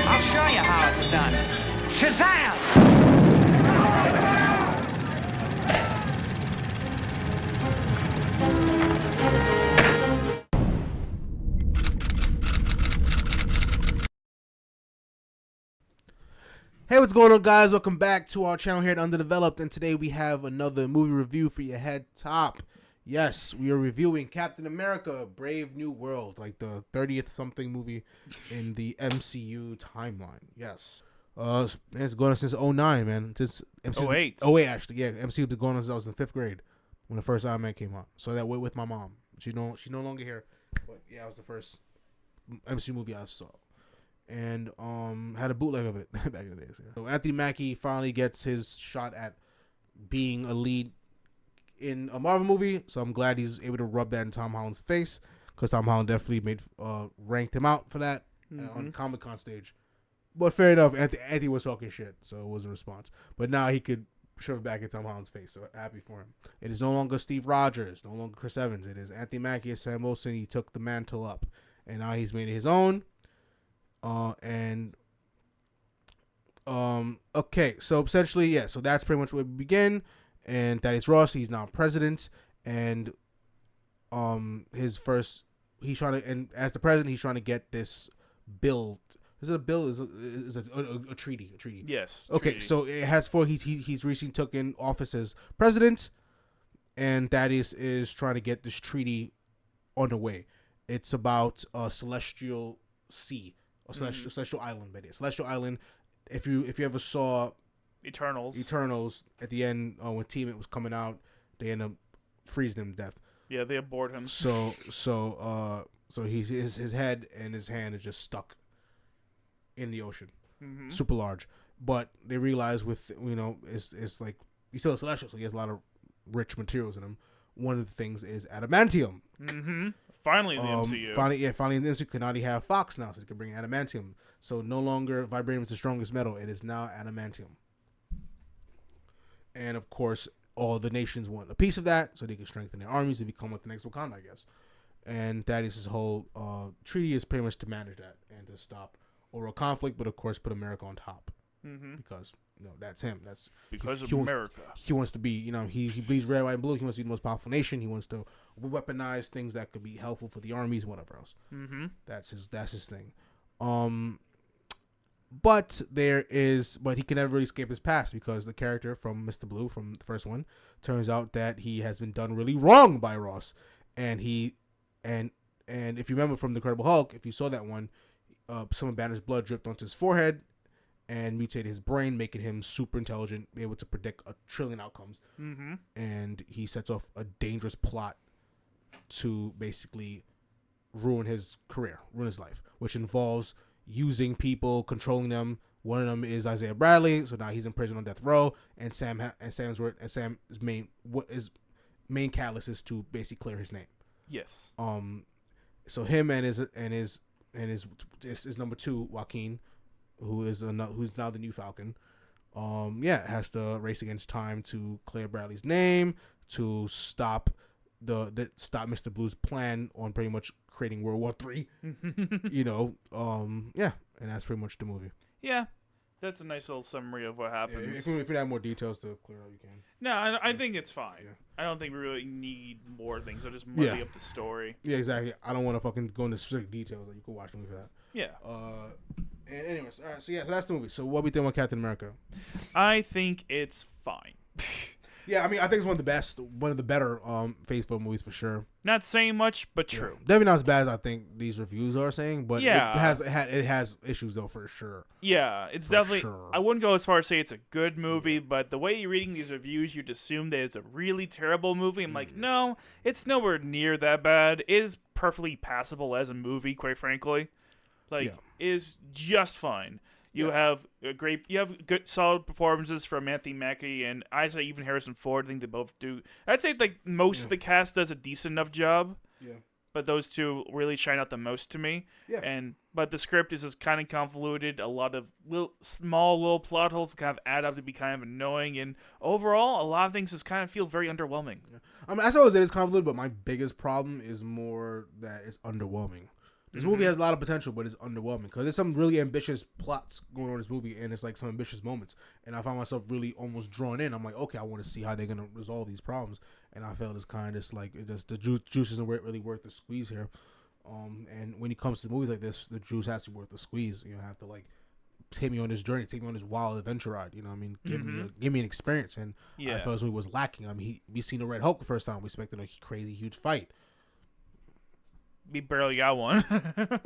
I'll show you how it's done. Shazam! Hey, what's going on, guys? Welcome back to our channel here at Underdeveloped, and today we have another movie review for your head top. Yes, we are reviewing Captain America: Brave New World, like the 30th something movie in the MCU timeline. Yes, it's going on since 09, man. Since MCU, 08. 08 actually. Yeah, MCU been going on since I was in 5th grade when the first Iron Man came out. So that way with my mom. She's no longer here, but yeah, it was the first MCU movie I saw. And had a bootleg of it back in the days. Yeah. So Anthony Mackie finally gets his shot at being a lead in a Marvel movie. So I'm glad he's able to rub that in Tom Holland's face, because Tom Holland definitely ranked him out for that on the Comic-Con stage. But fair enough, Anthony was talking shit, so it was a response. But now he could shove it back in Tom Holland's face, so happy for him. It is no longer Steve Rogers, no longer Chris Evans. It is Anthony Mackie and Sam Wilson. He took the mantle up, and now he's made it his own. Okay, so essentially, yeah, so that's pretty much where we begin. And Thaddeus Ross, he's now president, and as the president, he's trying to get this bill. Is it a bill? Is it a treaty? A treaty? Yes. Okay, treaty. so it has he's recently taken office as president, and Thaddeus is trying to get this treaty on the way. It's about a celestial sea. Celestial Island, but Celestial Island. If you ever saw Eternals at the end, when Team was coming out, they end up freezing him to death. Yeah, they abort him. So his head and his hand is just stuck in the ocean, super large. But they realize it's like he's still a celestial, so he has a lot of rich materials in him. One of the things is adamantium. Finally, the MCU. Finally, the MCU can already have Fox now, so they can bring adamantium. So no longer vibranium is the strongest metal; it is now adamantium. And of course, all the nations want a piece of that, so they can strengthen their armies and become like the next Wakanda, I guess. And Thaddeus' whole treaty is pretty much to manage that and to stop overall conflict, but of course, put America on top because that's him. That's because of America. He wants to be, he bleeds red, white, and blue. He wants to be the most powerful nation. He wants to weaponize things that could be helpful for the armies, whatever else. That's his thing. But he can never really escape his past, because the character from Mr. Blue from the first one turns out that he has been done really wrong by Ross, and if you remember from the Incredible Hulk, if you saw that one, some of Banner's blood dripped onto his forehead and mutated his brain, making him super intelligent, able to predict 1 trillion outcomes. And he sets off a dangerous plot to basically ruin his career, ruin his life, which involves using people, controlling them. One of them is Isaiah Bradley, so now he's in prison on death row, and Sam's main catalyst is to basically clear his name. Yes. So him and his number 2, Joaquin, who's now the new Falcon, has to race against time to clear Bradley's name, to stop Mr. Blue's plan on pretty much creating World War III. And that's pretty much the movie. Yeah, that's a nice little summary of what happens. If you have more details to clear out, you can. No, I think it's fine. Yeah. I don't think we really need more things. I'll just muddy up the story. Yeah, exactly. I don't want to fucking go into specific details. You can watch the movie for that. Yeah. And anyways, all right. So that's the movie. So what we think about Captain America? I think it's fine. Yeah, I mean, I think it's one of the better Phase 4 movies for sure. Not saying much, but true. Yeah. Definitely not as bad as I think these reviews are saying, but yeah. it has issues though, for sure. Yeah, it's definitely. Sure. I wouldn't go as far as say it's a good movie, but the way you're reading these reviews, you'd assume that it's a really terrible movie. I'm like, no, it's nowhere near that bad. It is perfectly passable as a movie, quite frankly. It is just fine. You have good solid performances from Anthony Mackie, and I'd say even Harrison Ford. I think they both do. I'd say most of the cast does a decent enough job. Yeah. but those two really shine out the most to me. Yeah. But the script is just kind of convoluted. A lot of small plot holes kind of add up to be kind of annoying, and overall, a lot of things just kind of feel very underwhelming. Yeah. I mean, as I was saying, it's convoluted, but my biggest problem is more that it's underwhelming. This movie has a lot of potential, but it's underwhelming because there's some really ambitious plots going on in this movie, and it's like some ambitious moments. And I found myself really almost drawn in. I'm like, okay, I want to see how they're gonna resolve these problems. And I felt it's kind of just like the juice isn't really worth the squeeze here. And when it comes to movies like this, the juice has to be worth the squeeze. You know, have to like take me on this journey, take me on this wild adventure ride. You know what I mean? Give me an experience. And I felt this movie was lacking. I mean, we seen the Red Hulk the first time. We expected a crazy, huge fight. We barely got one. You know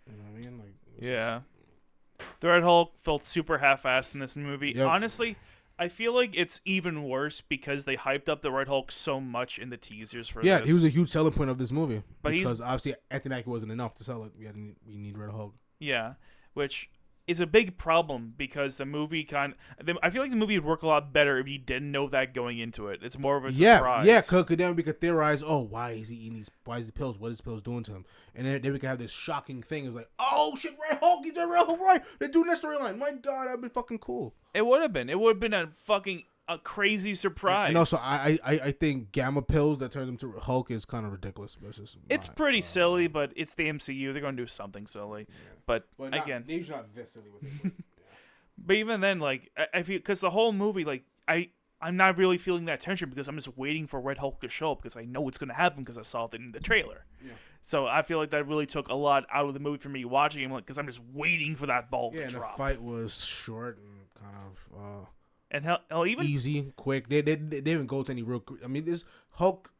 what I mean? Like, yeah. The Red Hulk felt super half-assed in this movie. Yep. Honestly, I feel like it's even worse because they hyped up the Red Hulk so much in the teasers for this. Yeah, he was a huge selling point of this movie. But because obviously Anthony Mackie wasn't enough to sell it. We need Red Hulk. Yeah, which is a big problem because the movie I feel like the movie would work a lot better if you didn't know that going into it. It's more of a surprise. Yeah, because then we could theorize, why is he eating these? Why is the pills? What is the pills doing to him? And then we could have this shocking thing. It's like, oh shit, Red Hulk, he's the Red Hulk, right? They're doing that storyline. My God, that'd be fucking cool. It would have been. It would have been a crazy surprise. And also, I think gamma pills that turns him to Hulk is kind of ridiculous. It's pretty silly, but it's the MCU. They're going to do something silly. Yeah. But again, they're not this silly with it. But even then, like, I feel, because the whole movie, like, I'm not really feeling that tension because I'm just waiting for Red Hulk to show up because I know what's going to happen because I saw it in the trailer. Yeah. So I feel like that really took a lot out of the movie for me watching it because I'm just waiting for that ball to drop. Yeah, the fight was short and kind of and hell, even easy, quick. They didn't go to any real. I mean, this Hulk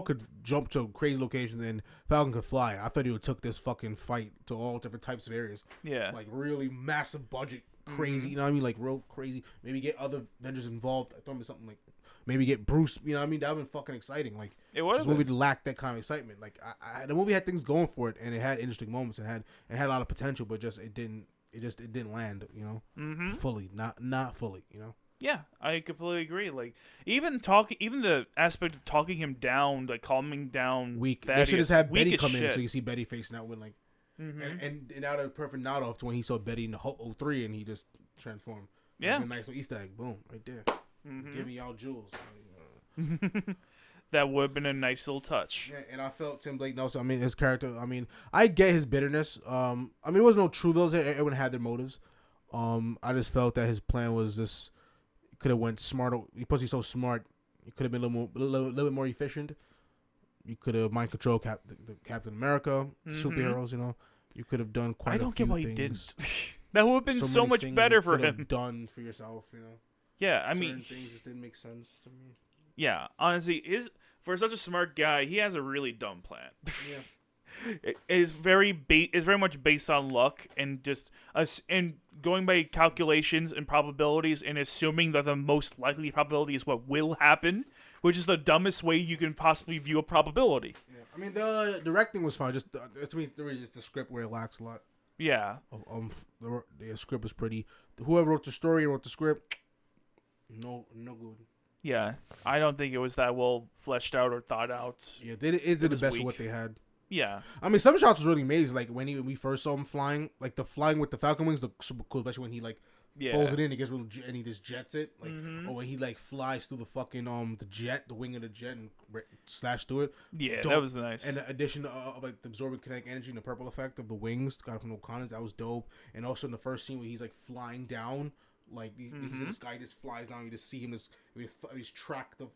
could jump to crazy locations and Falcon could fly. I thought he would took this fucking fight to all different types of areas. Yeah, like really massive budget, crazy. You know what I mean? Like real crazy. Maybe get other vendors involved. I thought it was something like maybe get Bruce. You know what I mean? That would have been fucking exciting. Like it was. This movie lacked that kind of excitement. Like the movie had things going for it and it had interesting moments and had a lot of potential, but it didn't land. You know, fully, not fully. You know. Yeah, I completely agree. Like even the aspect of talking him down, like calming down. Weak. They should have had Betty come in so you see Betty facing that with like, and now the perfect nod off to when he saw Betty in the Hulk 03 and he just transformed. Yeah, a nice little Easter egg. Boom, right there. Give me y'all jewels. That would have been a nice little touch. Yeah, and I felt Tim Blake Nelson. I mean, his character. I mean, I get his bitterness. I mean, it wasn't no true villains. Everyone had their motives. I just felt that his plan was just. Could have went smarter. Plus, he's so smart. He could have been a little bit more efficient. You could have mind control the Captain America superheroes. You know, you could have done quite. I don't get why things. You didn't. That would have been so much better for him. Done for yourself, you know. Yeah, I mean, things just didn't make sense to me. Yeah, honestly, for such a smart guy, he has a really dumb plan. Yeah. It is very much based on luck and just and going by calculations and probabilities and assuming that the most likely probability is what will happen, which is the dumbest way you can possibly view a probability. Yeah, I mean the directing was fine. Just to me, it's the script where it lacks a lot. Yeah. The script was pretty. Whoever wrote the story and wrote the script, no good. Yeah, I don't think it was that well fleshed out or thought out. Yeah, it did the best of what they had. Yeah, I mean, some shots was really amazing. Like when we first saw him flying, like the flying with the Falcon wings looked super cool, especially when he like folds it in, he gets real, and he just jets it. Like, or when he like flies through the fucking the wing of the jet and slash through it. Yeah, dope. That was nice. And the addition of like the absorbing kinetic energy and the purple effect of the wings got from Wakanda, that was dope. And also in the first scene where he's like flying down, like he's in the sky, he just flies down. You just see him he's track the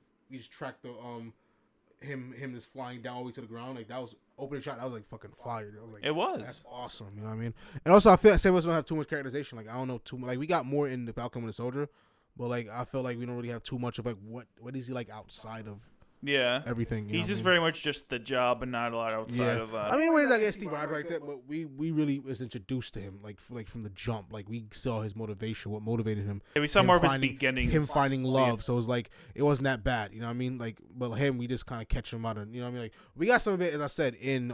him just flying down all the way to the ground. Like that was opening shot. That was like fucking fire. I was like, it was. That's awesome. You know what I mean? And also I feel like some of us don't have too much characterization. Like I don't know too much. Like we got more in the Falcon and the Soldier, but like I feel like we don't really have too much of like what is he like outside of everything. He's just very much just the job and not a lot outside of that. I mean, ways I guess Steve Rogers like that, but we really was introduced to him like from the jump. Like we saw his motivation, what motivated him. Yeah, we saw more of his beginnings. Him finding love. So it was like it wasn't that bad. You know what I mean? Like, but him, we just kind of catch him out of. You know what I mean? Like we got some of it, as I said, in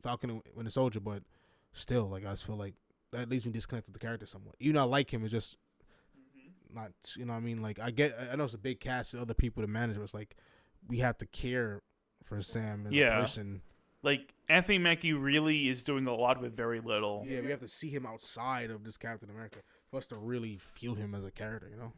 Falcon and the Soldier, but still, like I just feel like that leaves me disconnected with the character somewhat. Even though I like him, it's just not. You know what I mean? Like I know it's a big cast and other people to manage. But it's like we have to care for Sam as a person. Like, Anthony Mackie really is doing a lot with very little. Yeah, we have to see him outside of this Captain America for us to really feel him as a character, you know?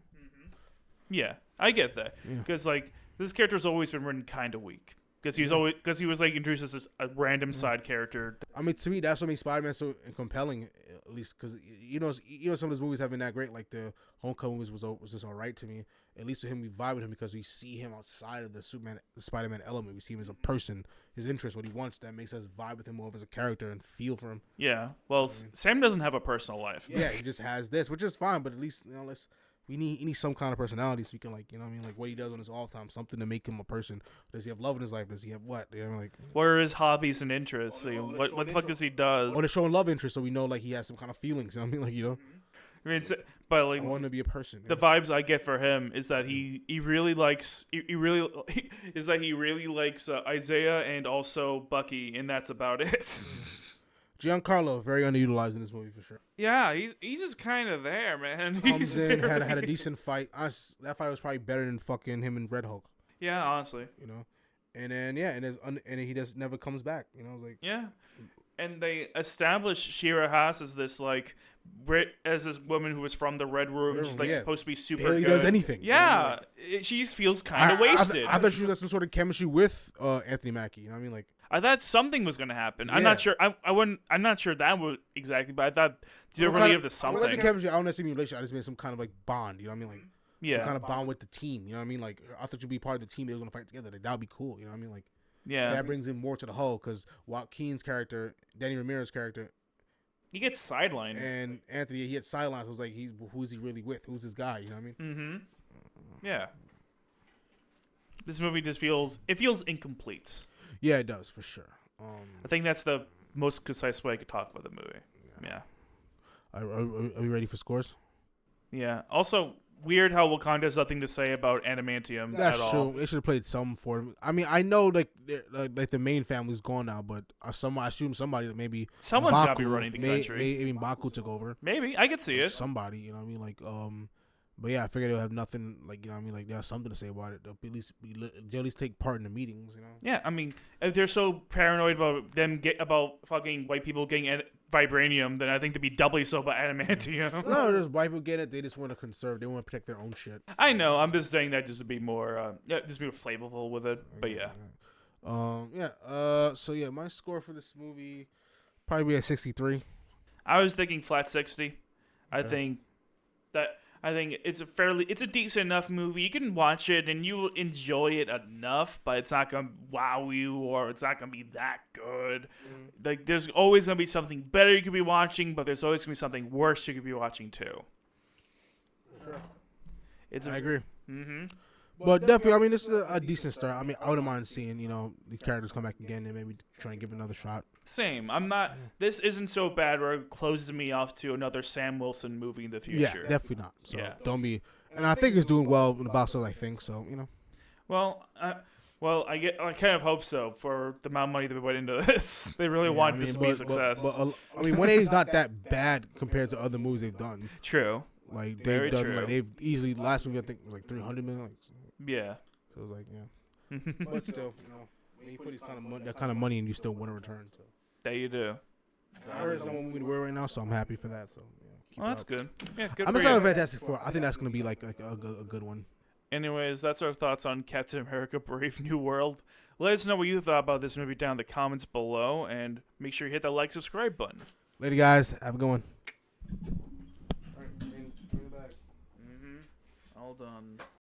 Yeah, I get that. Because, like, this character's always been written kind of weak. Because he was like introduced as a random side character. I mean, to me, that's what makes Spider-Man so compelling. At least because you know some of his movies have been that great. Like the Homecoming movies was just all right to me. At least with him, we vibe with him because we see him outside of the Spider-Man element. We see him as a person, his interest, what he wants. That makes us vibe with him more as a character and feel for him. Yeah. Well, Sam doesn't have a personal life. Yeah, he just has this, which is fine. But at least we need some kind of personality so we can, like, you know what I mean, like what he does on his off time, something to make him a person. Does he have love in his life? Does he have what? You know, like, what are his hobbies and interests? What the fuck does he does? Or they're showing love interest, so we know like he has some kind of feelings. You know what I mean, like, you know. I mean, but like, I want to be a person. The vibes I get for him is that he really likes Isaiah and also Bucky, and that's about it. Giancarlo, very underutilized in this movie for sure. Yeah, he's just kind of there, man. Comes in, had a decent fight. That fight was probably better than fucking him and Red Hulk. Yeah, honestly. You know, and then and he just never comes back. You know, I was like, yeah. And they established Shira Haas as this woman who was from the Red Room. And she's like supposed to be super good. He does anything. Yeah, she just feels kind of wasted. I thought she was some sort of chemistry with Anthony Mackie. You know what I mean? Like, I thought something was gonna happen. Yeah. I'm not sure. I'm not sure that would exactly, but I thought they were really up to something. It wasn't chemistry. I don't necessarily mean relation. I just mean some kind of like bond. You know what I mean? Like, some kind of bond with the team. You know what I mean? Like, I thought you'd be part of the team. They were gonna fight together. Like, that'd be cool. You know what I mean? Like, yeah, that brings in more to the whole because Joaquin's character, Danny Ramirez character, he gets sidelined, and Anthony he had sidelines. It was like, who's he really with? Who's this guy? You know what I mean? Mm-hmm. Yeah. This movie just feels incomplete. Yeah, it does for sure. I think that's the most concise way I could talk about the movie. Yeah. Are we ready for scores? Yeah. Also, weird how Wakanda has nothing to say about adamantium That's at all. true. They should have played some for him. I mean, I know like the main family's gone now, but I assume somebody that maybe someone's got to be running the country. Maybe Baku took over. Maybe I could see it. Somebody, you know what I mean? Like, but yeah, I figured they'll have nothing. Like, you know what I mean? Like, they have something to say about it. They'll at least take part in the meetings. You know? Yeah, I mean, if they're so paranoid about fucking white people getting vibranium, then I think they'd be doubly so about adamantium. No, there's white people get it. They just want to conserve. They want to protect their own shit. I know. I'm just saying that just to be more, just be more flavorful with it. But yeah. So yeah, my score for this movie probably be at 63. I was thinking flat 60. Okay. I think it's a decent enough movie. You can watch it and you will enjoy it enough, but it's not gonna wow you or it's not gonna be that good. Like, there's always gonna be something better you could be watching, but there's always gonna be something worse you could be watching too. Sure. I agree. Mm-hmm. But definitely, I mean, this is a decent start. I mean, I wouldn't mind seeing, you know, the characters come back again and maybe try and give it another shot. Same. I'm not. This isn't so bad where it closes me off to another Sam Wilson movie in the future. Yeah, definitely not. So don't be. And I think it's doing well in the box office. I think so. You know. Well, I kind of hope so for the amount of money that we put into this. They really want this to be a success. But I mean, 180 is not that bad compared to other movies they've done. True. Like they've done. Like they've easily last movie I think was like 300 million. Like, yeah. So it was like but still, you know, when you put that kind of money and you still want to return. So. That you do. There's no movie to wear right now, so I'm happy for that. So well, that's good. Yeah, good. I'm excited for Fantastic Four. I think that's gonna be like a good one. Anyways, that's our thoughts on Captain America: Brave New World. Let us know what you thought about this movie down in the comments below, and make sure you hit that like, subscribe button. Later, guys. Have a good one. All done.